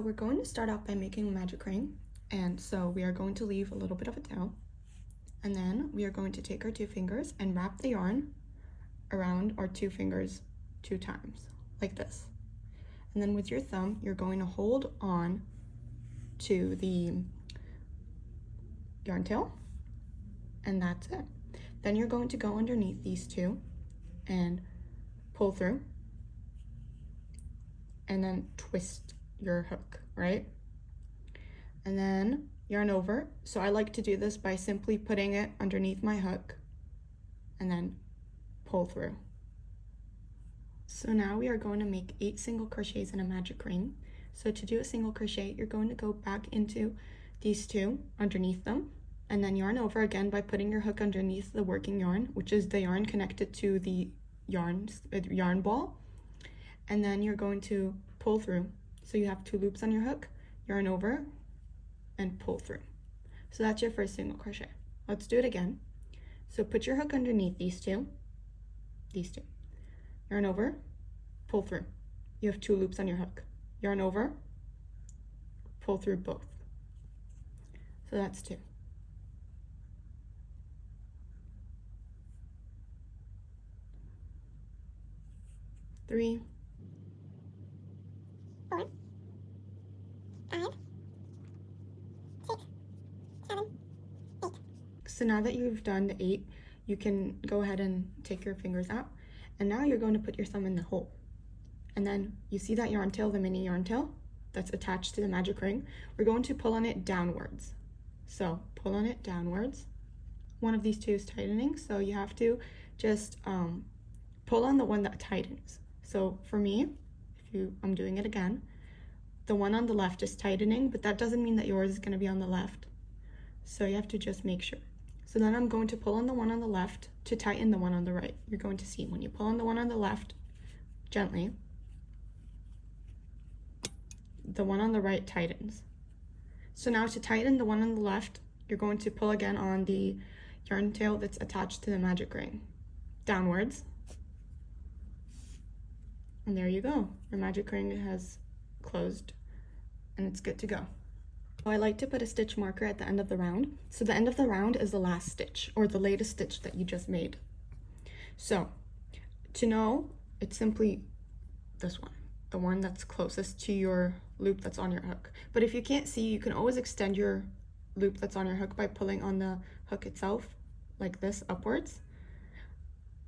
So we're going to start off by making a magic ring. And so we are going to leave a little bit of a tail. And then we are going to take our 2 fingers and wrap the yarn around our 2 fingers 2 times, like this. And then with your thumb, you're going to hold on to the yarn tail, and that's it. Then you're going to go underneath these 2 and pull through, and then twist your hook, right? And then yarn over. So I like to do this by simply putting it underneath my hook and then pull through. So now we are going to make 8 single crochets in a magic ring. So to do a single crochet, you're going to go back into these 2 underneath them, and then yarn over again by putting your hook underneath the working yarn, which is the yarn connected to the yarn ball. And then you're going to pull through. So you have 2 loops on your hook, yarn over, and pull through. So that's your first single crochet. Let's do it again. So put your hook underneath these 2, yarn over, pull through. You have 2 loops on your hook, yarn over, pull through both. So that's 2. Three, 4, 5, 6, 7, 8. So now that you've done the 8, you can go ahead and take your fingers out, and now you're going to put your thumb in the hole. And then you see that yarn tail, the mini yarn tail that's attached to the magic ring. We're going to pull on it downwards. So pull on it downwards. One of these 2 is tightening, so you have to just pull on the one that tightens. So for me, I'm doing it again, the one on the left is tightening, but that doesn't mean that yours is going to be on the left. So you have to just make sure. So then I'm going to pull on the one on the left to tighten the one on the right. You're going to see when you pull on the one on the left gently, the one on the right tightens. So now to tighten the one on the left, you're going to pull again on the yarn tail that's attached to the magic ring, downwards. And there you go. Your magic ring has closed and it's good to go. I like to put a stitch marker at the end of the round. So the end of the round is the last stitch, or the latest stitch that you just made. So to know, it's simply this one, the one that's closest to your loop that's on your hook. But if you can't see, you can always extend your loop that's on your hook by pulling on the hook itself like this upwards,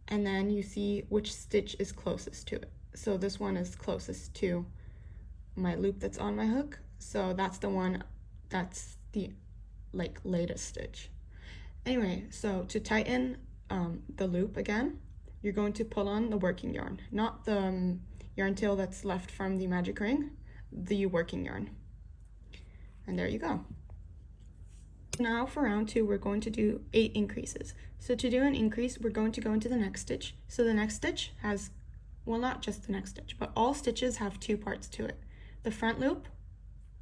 and then you see which stitch is closest to it. So this one is closest to my loop that's on my hook, so that's the one that's the latest stitch. Anyway, so to tighten the loop again, you're going to pull on the working yarn, not the yarn tail that's left from the magic ring, the working yarn. And there you go. Now for round 2, we're going to do 8 increases. So to do an increase, we're going to go into the next stitch. So the next stitch has, well, not just the next stitch, but all stitches have 2 parts to it. The front loop,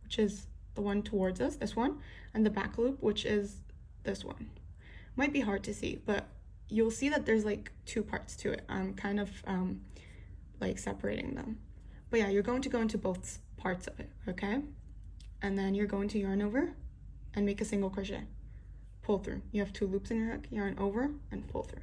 which is the one towards us, this one, and the back loop, which is this one. Might be hard to see, but you'll see that there's like 2 parts to it. I'm kind of like separating them. But yeah, you're going to go into both parts of it, okay? And then you're going to yarn over and make a single crochet. Pull through. You have 2 loops in your hook, yarn over and pull through.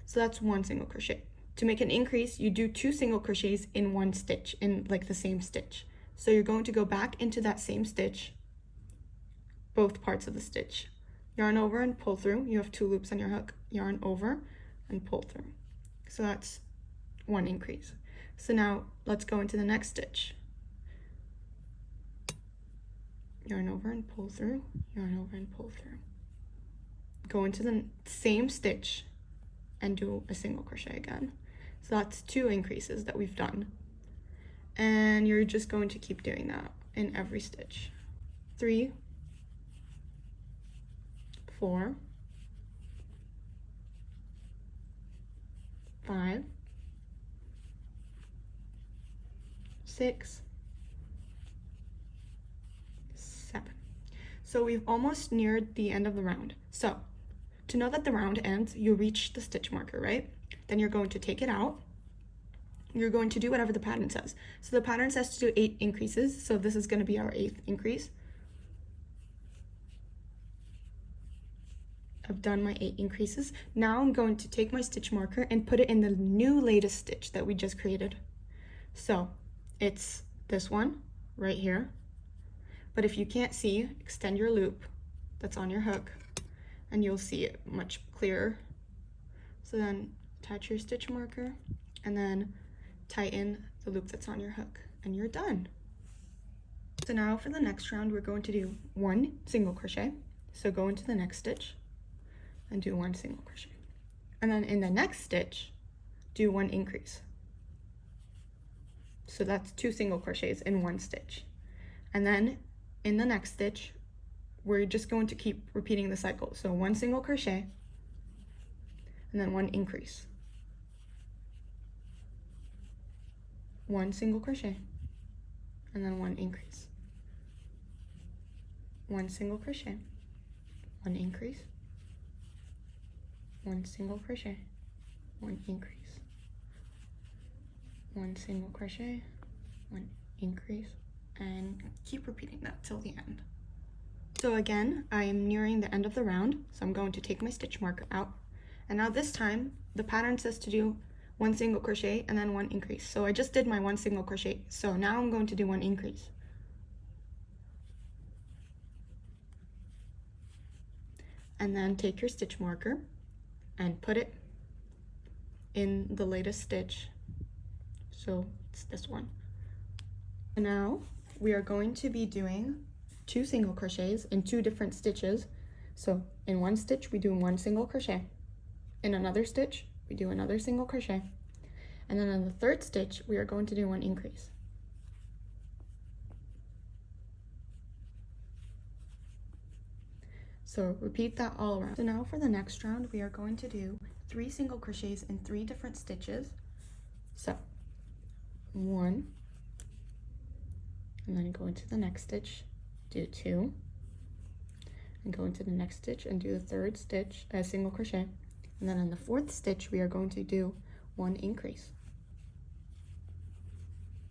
So that's 1 single crochet. To make an increase, you do 2 single crochets in 1 stitch, in like the same stitch. So you're going to go back into that same stitch, both parts of the stitch. Yarn over and pull through. You have 2 loops on your hook, yarn over and pull through. So that's 1 increase. So now let's go into the next stitch. Yarn over and pull through, yarn over and pull through. Go into the same stitch and do a single crochet again. So that's 2 increases that we've done. And you're just going to keep doing that in every stitch. 3, 4, 5, 6, 7. So we've almost neared the end of the round. So to know that the round ends, you reach the stitch marker, right? Then you're going to take it out you're going to do whatever the pattern says. So the pattern says to do 8 increases, so this is going to be our 8th increase. I've done my 8 increases. Now I'm going to take my stitch marker and put it in the new latest stitch that we just created. So it's this one right here. But if you can't see, extend your loop that's on your hook and you'll see it much clearer. So then attach your stitch marker and then tighten the loop that's on your hook and you're done. So now for the next round, we're going to do 1 single crochet. So go into the next stitch and do 1 single crochet. And then in the next stitch, do 1 increase. So that's 2 single crochets in 1 stitch. And then in the next stitch, we're just going to keep repeating the cycle. So 1 single crochet, and then 1 increase. 1 single crochet, and then 1 increase. 1 single crochet, 1 increase. 1 single crochet, 1 increase. 1 single crochet, 1 increase, and keep repeating that till the end. So again, I am nearing the end of the round, so I'm going to take my stitch marker out. And now this time, the pattern says to do 1 single crochet and then 1 increase. So I just did my 1 single crochet, so now I'm going to do 1 increase. And then take your stitch marker and put it in the latest stitch. So it's this one. And now we are going to be doing 2 single crochets in 2 different stitches. So in 1 stitch, we do 1 single crochet. In another stitch, we do another single crochet. And then in the 3rd stitch, we are going to do 1 increase. So repeat that all around. So now for the next round, we are going to do 3 single crochets in 3 different stitches. So 1, and then go into the next stitch, do 2, and go into the next stitch and do the 3rd stitch as single crochet. And then in the 4th stitch, we are going to do 1 increase.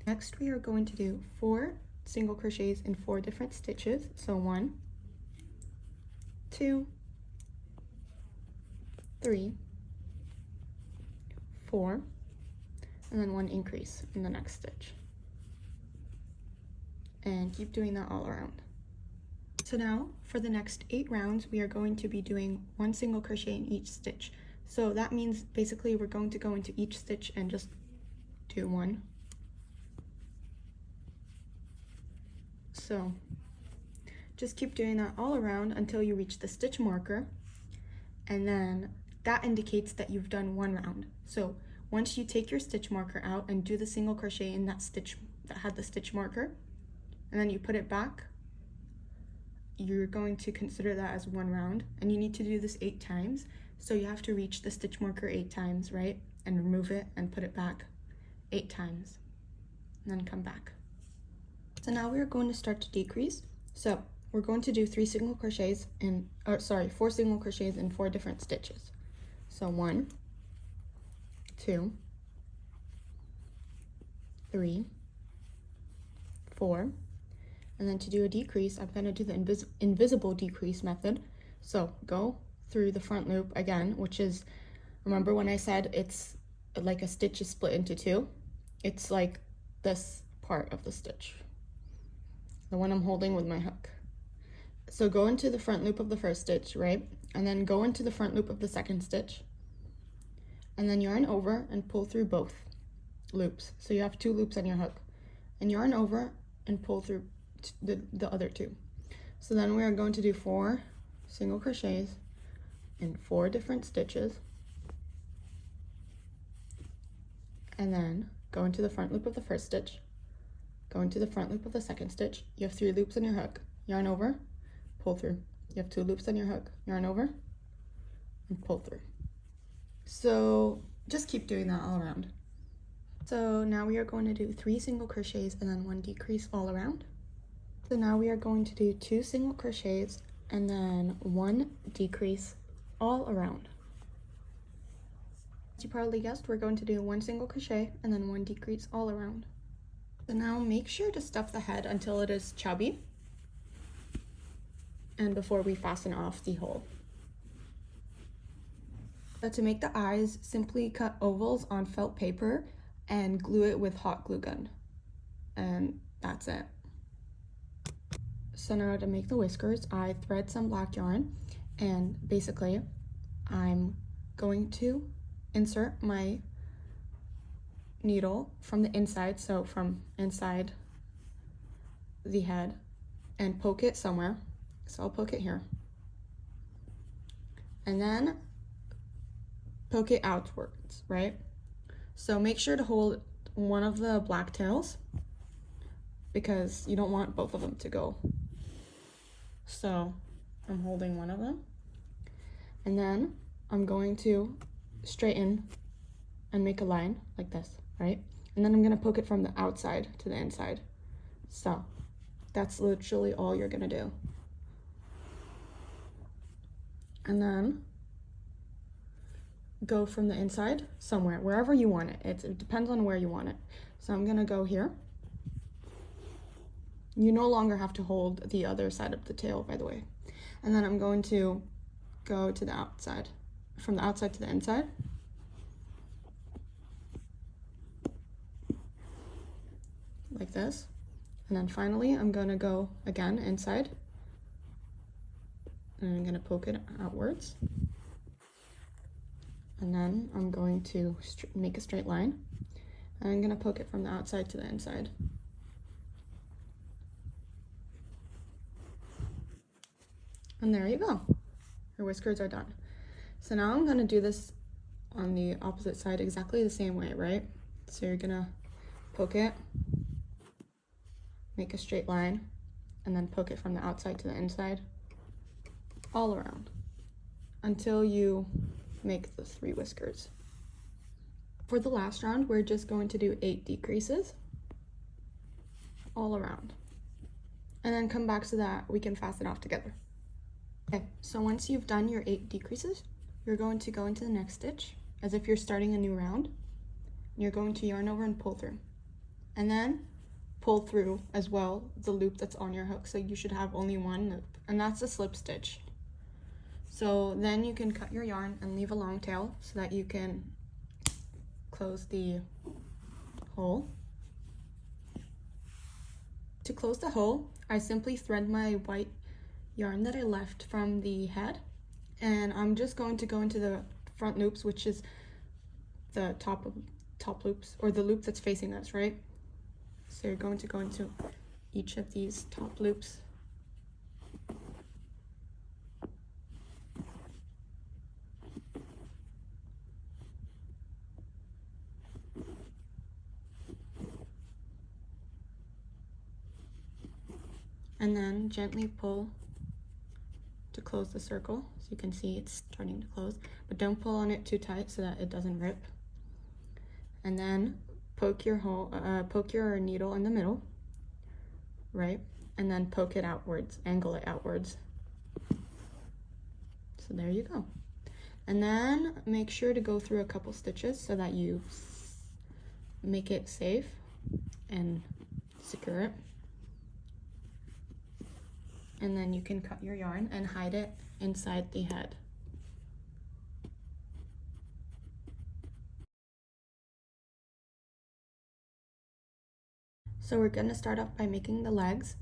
Next, we are going to do 4 single crochets in 4 different stitches. So 1, 2, 3, 4, and then 1 increase in the next stitch. And keep doing that all around. So now for the next 8 rounds, we are going to be doing 1 single crochet in each stitch. So that means basically we're going to go into each stitch and just do 1. So just keep doing that all around until you reach the stitch marker, and then that indicates that you've done 1 round. So once you take your stitch marker out and do the single crochet in that stitch that had the stitch marker, and then you put it back, you're going to consider that as 1 round, and you need to do this 8 times. So you have to reach the stitch marker 8 times, right? And remove it and put it back 8 times, and then come back. So now we are going to start to decrease. So we're going to do 4 single crochets in 4 different stitches. So 1, 2, 3, 4, and then to do a decrease, I'm going to do the invisible decrease method. So go through the front loop again, which is, remember when I said it's like a stitch is split into 2? It's like this part of the stitch, the one I'm holding with my hook. So go into the front loop of the first stitch, right? And then go into the front loop of the second stitch, and then yarn over and pull through both loops. So you have 2 loops on your hook, and yarn over and pull through the other 2. So then we are going to do 4 single crochets in 4 different stitches, and then go into the front loop of the first stitch, go into the front loop of the second stitch. You have 3 loops on your hook, yarn over, pull through. You have 2 loops on your hook, yarn over, and pull through. So just keep doing that all around. So now we are going to do 3 single crochets and then 1 decrease all around. So now we are going to do 2 single crochets and then 1 decrease all around. As you probably guessed, we're going to do 1 single crochet and then 1 decrease all around. So now make sure to stuff the head until it is chubby and before we fasten off the hole. So to make the eyes, simply cut ovals on felt paper and glue it with hot glue gun. And that's it. So now to make the whiskers, I thread some black yarn, and basically I'm going to insert my needle from the inside, so from inside the head, and poke it somewhere. So I'll poke it here. And then poke it outwards, right? So make sure to hold one of the black tails because you don't want both of them to go. So I'm holding one of them, and then I'm going to straighten and make a line like this, right? And then I'm gonna poke it from the outside to the inside. So that's literally all you're gonna do. And then go from the inside somewhere, wherever you want it. It depends on where you want it. So I'm gonna go here. You no longer have to hold the other side of the tail, by the way. And then I'm going to go to the outside, from the outside to the inside. Like this. And then finally, I'm gonna go again inside. And I'm gonna poke it outwards. And then I'm going to make a straight line. And I'm gonna poke it from the outside to the inside. And there you go. Your whiskers are done. So now I'm gonna do this on the opposite side exactly the same way, right? So you're gonna poke it, make a straight line, and then poke it from the outside to the inside, all around, until you make the 3 whiskers. For the last round, we're just going to do 8 decreases all around. And then come back so that we can fasten off together. Okay, so once you've done your 8 decreases, you're going to go into the next stitch as if you're starting a new round. You're going to yarn over and pull through. And then pull through as well the loop that's on your hook. So you should have only 1 loop, and that's a slip stitch. So then you can cut your yarn and leave a long tail so that you can close the hole. To close the hole, I simply thread my white yarn that I left from the head, and I'm just going to go into the front loops, which is the top loops, or the loop that's facing us, right? So you're going to go into each of these top loops. And then gently pull to close the circle. So you can see it's starting to close, but don't pull on it too tight so that it doesn't rip. And then poke your needle in the middle, right? And then poke it outwards, angle it outwards. So there you go. And then make sure to go through a couple stitches so that you make it safe and secure it. And then you can cut your yarn and hide it inside the head. So we're gonna start off by making the legs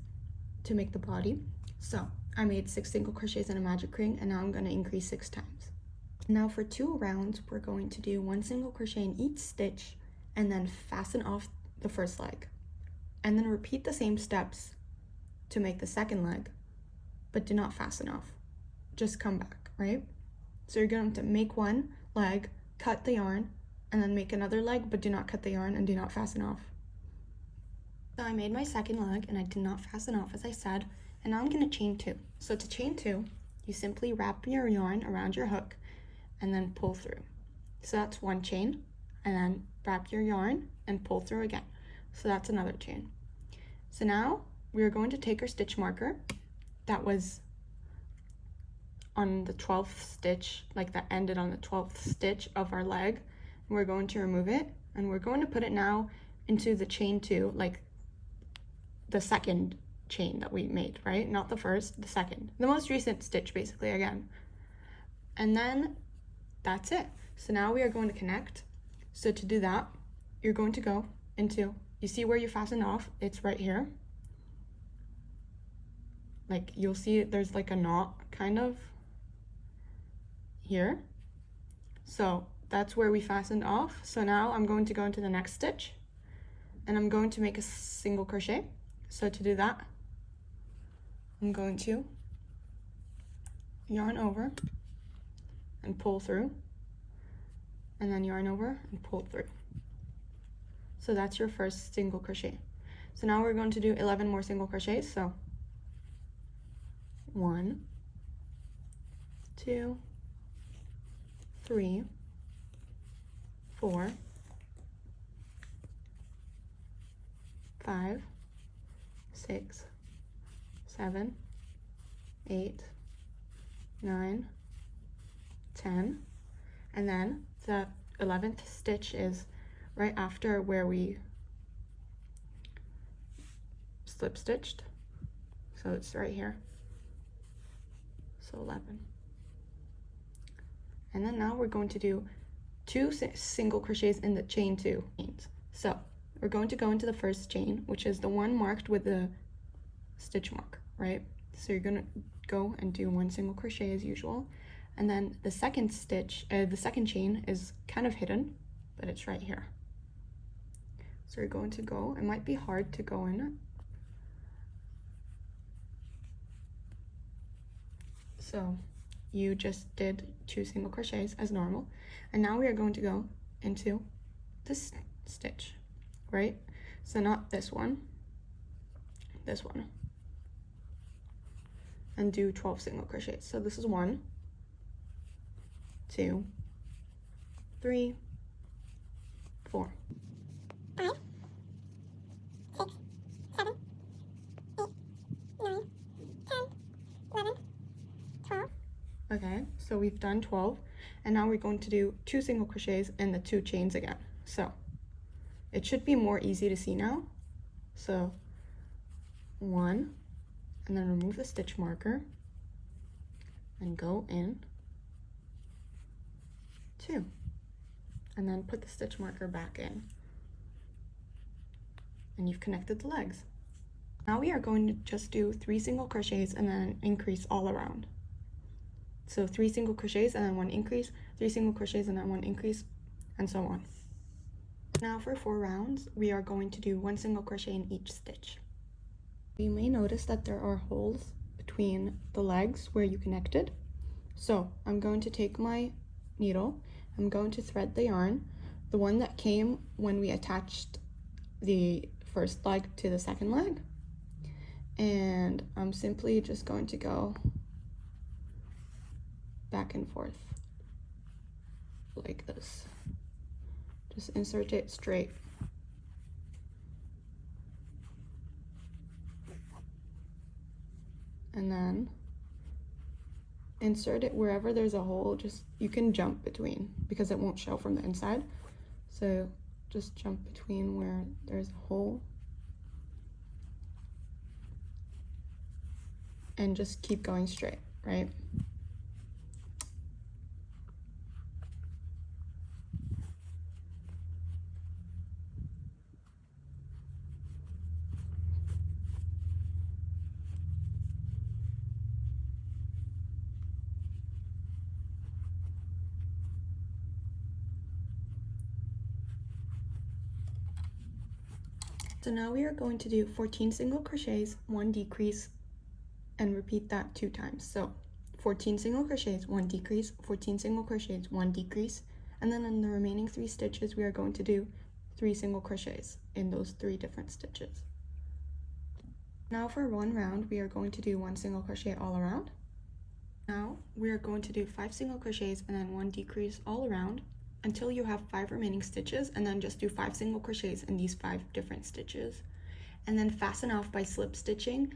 to make the body. So I made 6 single crochets in a magic ring, and now I'm gonna increase 6 times. Now for 2 rounds, we're going to do 1 single crochet in each stitch and then fasten off the first leg. And then repeat the same steps to make the second leg, but do not fasten off. Just come back, right? So you're going to make 1 leg, cut the yarn, and then make another leg, but do not cut the yarn and do not fasten off. So I made my second leg and I did not fasten off, as I said, and now I'm gonna chain 2. So to chain 2, you simply wrap your yarn around your hook and then pull through. So that's 1 chain, and then wrap your yarn and pull through again. So that's another chain. So now we're going to take our stitch marker that was on the 12th stitch, like that ended on the 12th stitch of our leg, We're going to remove it, and we're going to put it now into the chain 2, like the second chain that we made, right? Not the first, the second. The most recent stitch, basically, again. And then that's it. So now we are going to connect. So to do that, you're going to go into, you see where you fastened off? It's right here. Like, you'll see there's like a knot kind of here. So that's where we fastened off. So now I'm going to go into the next stitch, and I'm going to make a single crochet. So to do that, I'm going to yarn over and pull through, and then yarn over and pull through. So that's your first single crochet. So now we're going to do 11 more single crochets. So 1, 2, 3, 4, 5, 6, 7, 8, 9, 10, and then the 11th stitch is right after where we slip stitched, so it's right here. So 11. And then now we're going to do 2 single crochets in the chain 2 chains. So we're going to go into the first chain, which is the one marked with the stitch mark, right? So you're gonna go and do 1 single crochet as usual. And then the second stitch, the second chain is kind of hidden, but it's right here. So you're going to go, it might be hard to go in it. So you just did 2 single crochets as normal. And now we are going to go into this stitch, right? So not this one, this one. And do 12 single crochets. So this is 1, 2, 3, 4. 5, 6, 7, 8, 9, 10, 11, 12. Okay, so we've done 12, and now we're going to do 2 single crochets in the 2 chains again. So it should be more easy to see now. So 1, and then remove the stitch marker and go in 2, and then put the stitch marker back in, and you've connected the legs. Now we are going to just do 3 single crochets and then increase all around. So 3 single crochets and then 1 increase, 3 single crochets and then 1 increase, and so on. Now for 4 rounds, we are going to do 1 single crochet in each stitch. You may notice that there are holes between the legs where you connected. So I'm going to take my needle, I'm going to thread the yarn, the one that came when we attached the first leg to the second leg, and I'm simply just going to go back and forth like this. Just insert it straight. And then insert it wherever there's a hole. Just, you can jump between because it won't show from the inside. So just jump between where there's a hole. And just keep going straight, right? So now we are going to do 14 single crochets, 1 decrease, and repeat that 2 times. So 14 single crochets, 1 decrease, 14 single crochets, 1 decrease, and then in the remaining 3 stitches we are going to do 3 single crochets in those 3 different stitches. Now for 1 round we are going to do 1 single crochet all around. Now we are going to do 5 single crochets and then 1 decrease all around until you have 5 remaining stitches, and then just do 5 single crochets in these 5 different stitches, and then fasten off by slip stitching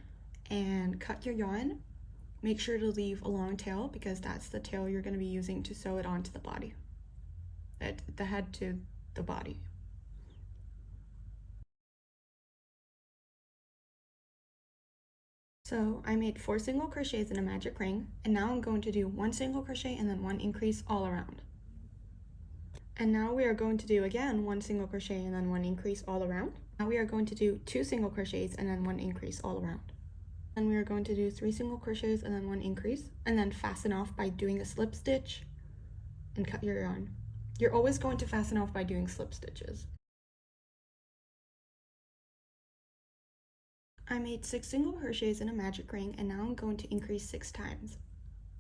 and cut your yarn. Make sure to leave a long tail because that's the tail you're going to be using to sew it onto the body. the head to the body. So I made 4 single crochets in a magic ring, and now I'm going to do 1 single crochet and then 1 increase all around. And now we are going to do again 1 single crochet and then 1 increase all around. Now we are going to do 2 single crochets and then 1 increase all around. Then we are going to do 3 single crochets and then 1 increase, and then fasten off by doing a slip stitch and cut your yarn. You're always going to fasten off by doing slip stitches. I made 6 single crochets in a magic ring, and now I'm going to increase 6 times.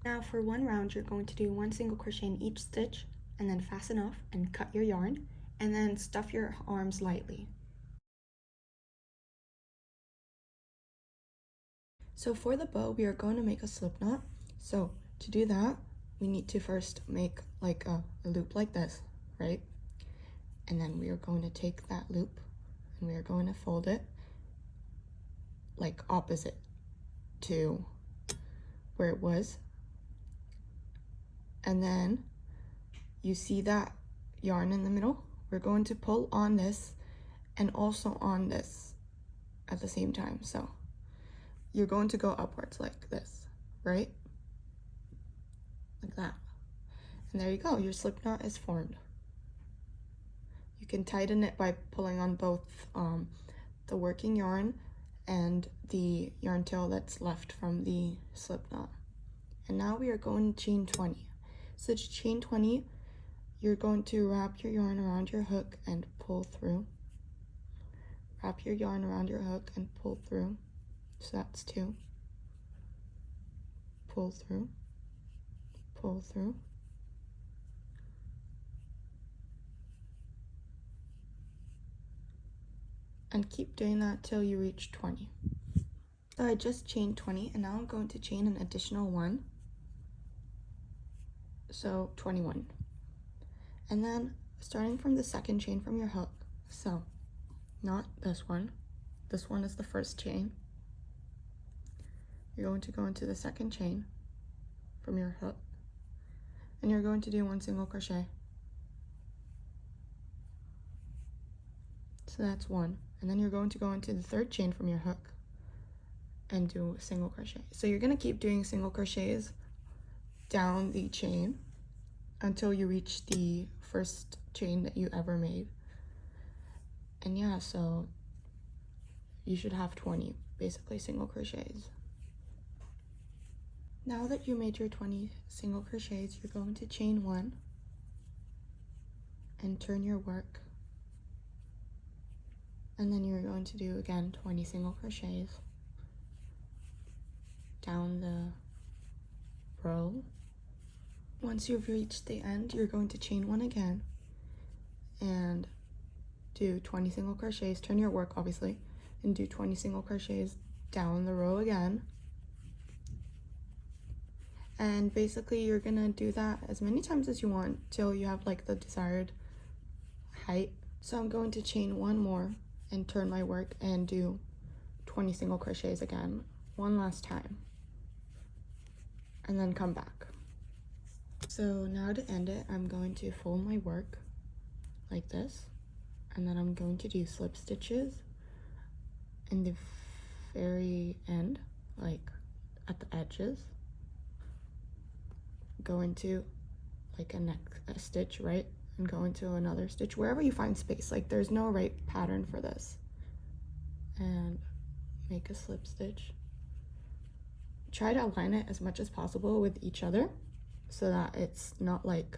Now for 1 round, you're going to do 1 single crochet in each stitch, and then fasten off and cut your yarn, and then stuff your arms lightly. So for the bow, we are going to make a slip knot. So to do that, we need to first make like a loop like this, right? And then we are going to take that loop and we are going to fold it like opposite to where it was. And then you see that yarn in the middle? We're going to pull on this and also on this at the same time. So you're going to go upwards like this, right? Like that. And there you go, your slip knot is formed. You can tighten it by pulling on both the working yarn and the yarn tail that's left from the slip knot. And now we are going to chain 20. So to chain 20, you're going to wrap your yarn around your hook and pull through. Wrap your yarn around your hook and pull through. So that's 2. Pull through, pull through. And keep doing that till you reach 20. So I just chained 20, and now I'm going to chain an additional 1. So 21. And then starting from the second chain from your hook, so not this one is the first chain. You're going to go into the second chain from your hook, and you're going to do 1 single crochet. So that's 1. And then you're going to go into the third chain from your hook and do a single crochet. So you're going to keep doing single crochets down the chain until you reach the first chain that you ever made. And yeah, so you should have 20 basically single crochets. Now that you made your 20 single crochets, you're going to chain 1 and turn your work. And then you're going to do again 20 single crochets down the row. Once you've reached the end, you're going to chain 1 again and do 20 single crochets, turn your work obviously, and do 20 single crochets down the row again. And basically you're gonna do that as many times as you want till you have like the desired height. So I'm going to chain 1 more and turn my work and do 20 single crochets again, one last time, and then come back. So now to end it, I'm going to fold my work like this, and then I'm going to do slip stitches in the very end, like at the edges. Go into like a stitch, right? And go into another stitch, wherever you find space. Like there's no right pattern for this. And make a slip stitch. Try to align it as much as possible with each other so that it's not like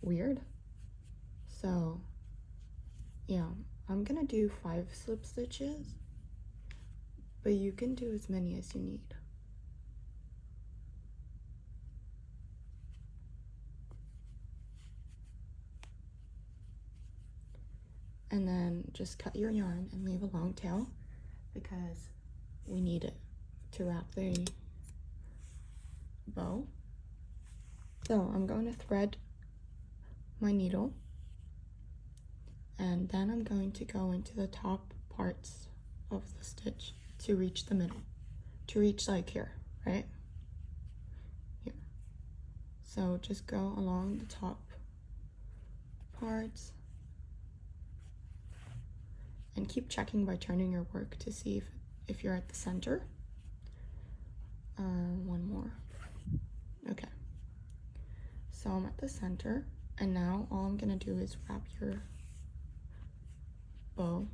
weird. So yeah, I'm gonna do 5 slip stitches, but you can do as many as you need. And then just cut your yarn and leave a long tail because we need it to wrap the bow. So I'm going to thread my needle, and then I'm going to go into the top parts of the stitch to reach the middle, to reach like here, right? Here. So just go along the top parts. And keep checking by turning your work to see if you're at the center. One more. Okay. So I'm at the center, and now all I'm gonna do is wrap your bow.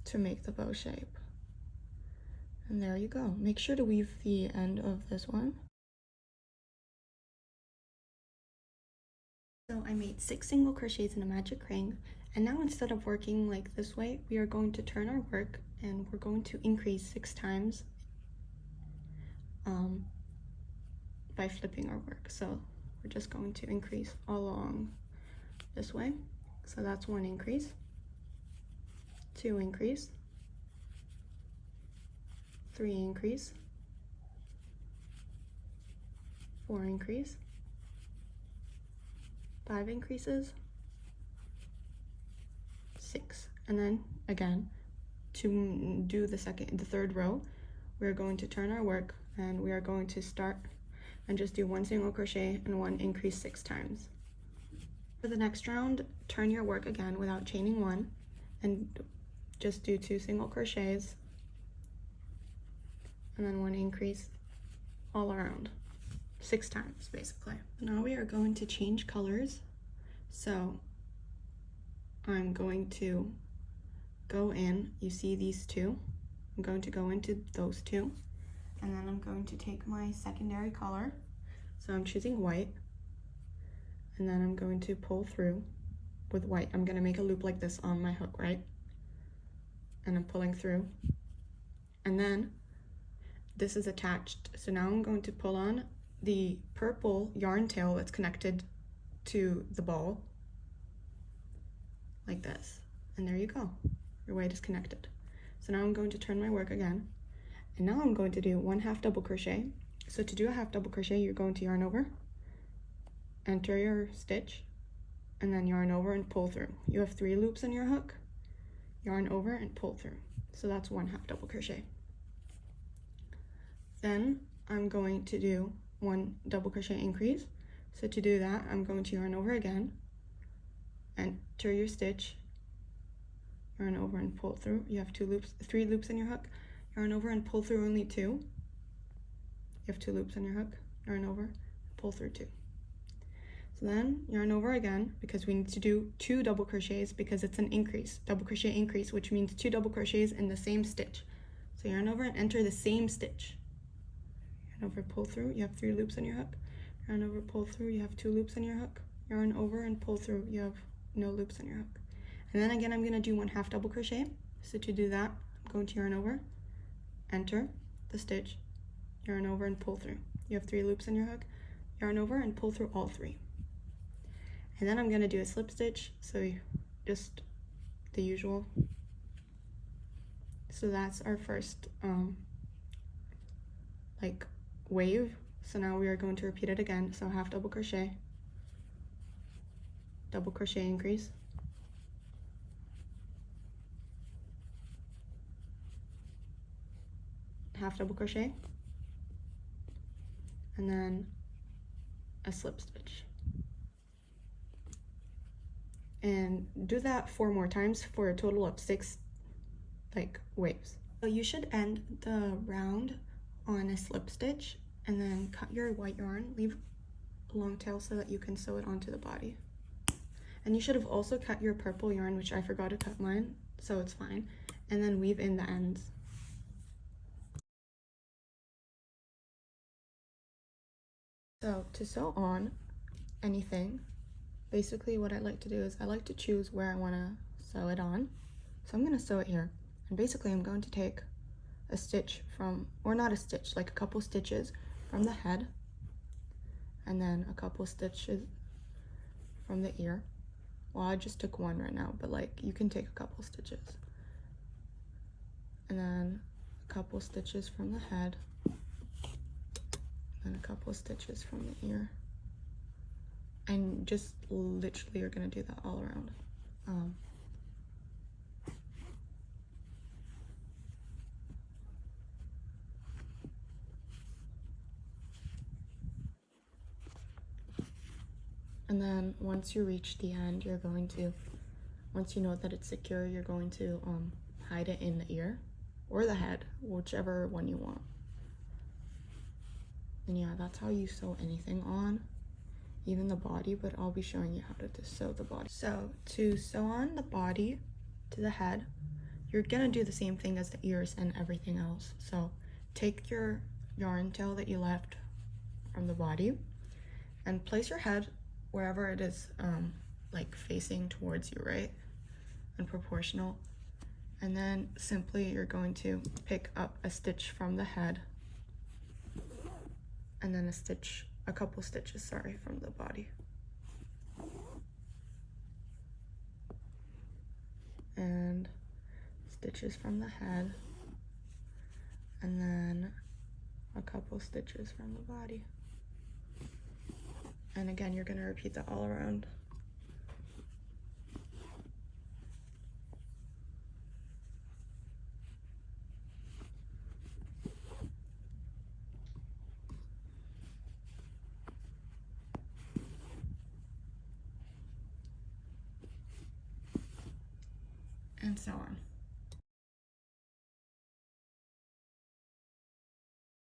To make the bow shape. And there you go. Make sure to weave the end of this one. So I made 6 single crochets in a magic ring, and now instead of working like this way, we are going to turn our work and we're going to increase 6 times by flipping our work. So we're just going to increase all along this way. So that's 1 increase, 2 increase, 3 increase, 4 increase, 5 increases, 6, and then again to do the third row, we're going to turn our work and we are going to start and just do 1 single crochet and 1 increase 6 times. For the next round, turn your work again without chaining 1 and just do 2 single crochets and then 1 increase all around, 6 times basically. Now we are going to change colors. So I'm going to go in, you see these 2, I'm going to go into those 2, and then I'm going to take my secondary color, so I'm choosing white, and then I'm going to pull through with white. I'm going to make a loop like this on my hook, right? And I'm pulling through, and then this is attached, so now I'm going to pull on the purple yarn tail that's connected to the ball like this, and there you go, your white is connected. So now I'm going to turn my work again, and now I'm going to do 1/2 double crochet. So to do a 1/2 double crochet, you're going to yarn over, enter your stitch, and then yarn over and pull through. You have 3 loops on your hook, yarn over and pull through. So that's 1/2 double crochet. Then I'm going to do 1 double crochet increase. So to do that, I'm going to yarn over again, enter your stitch, yarn over and pull through. You have 3 loops in your hook, yarn over and pull through only 2. You have 2 loops on your hook, yarn over, pull through 2. So then yarn over again, because we need to do 2 double crochets because it's an increase, double crochet increase, which means 2 double crochets in the same stitch. So yarn over and enter the same stitch. Yarn over, pull through, you have 3 loops on your hook, yarn over, pull through, you have 2 loops on your hook, yarn over and pull through, you have no loops on your hook. And then again, I'm going to do 1/2 double crochet. So to do that, I'm going to yarn over, enter the stitch, yarn over and pull through. You have 3 loops on your hook, yarn over and pull through all 3. And then I'm going to do a slip stitch, so just the usual. So that's our first like wave. So now we are going to repeat it again. So 1/2 double crochet, double crochet increase, half double crochet, and then a slip stitch. And do that 4 more times for a total of 6 like waves. So you should end the round on a slip stitch and then cut your white yarn, leave a long tail so that you can sew it onto the body. And you should have also cut your purple yarn, which I forgot to cut mine, so it's fine, and then weave in the ends. So to sew on anything, basically what I like to do is I like to choose where I want to sew it on. So I'm going to sew it here, and basically I'm going to take a stitch from, or not a stitch, like a couple stitches from the head, and then a couple stitches from the ear. Well, I just took 1 right now, but like you can take a couple stitches, and then a couple stitches from the head, and a couple stitches from the ear, and just literally you're gonna do that all around. And then once you reach the end, you're going to, once you know that it's secure, you're going to hide it in the ear or the head, whichever one you want. And yeah, that's how you sew anything on, even the body, but I'll be showing you how to sew the body. So to sew on the body to the head, you're gonna do the same thing as the ears and everything else. So take your yarn tail that you left from the body and place your head wherever it is, like facing towards you, right? And proportional. And then simply you're going to pick up a stitch from the head and then a couple stitches, sorry, from the body. And stitches from the head, and then a couple stitches from the body. And again, you're gonna repeat that all around. And so on.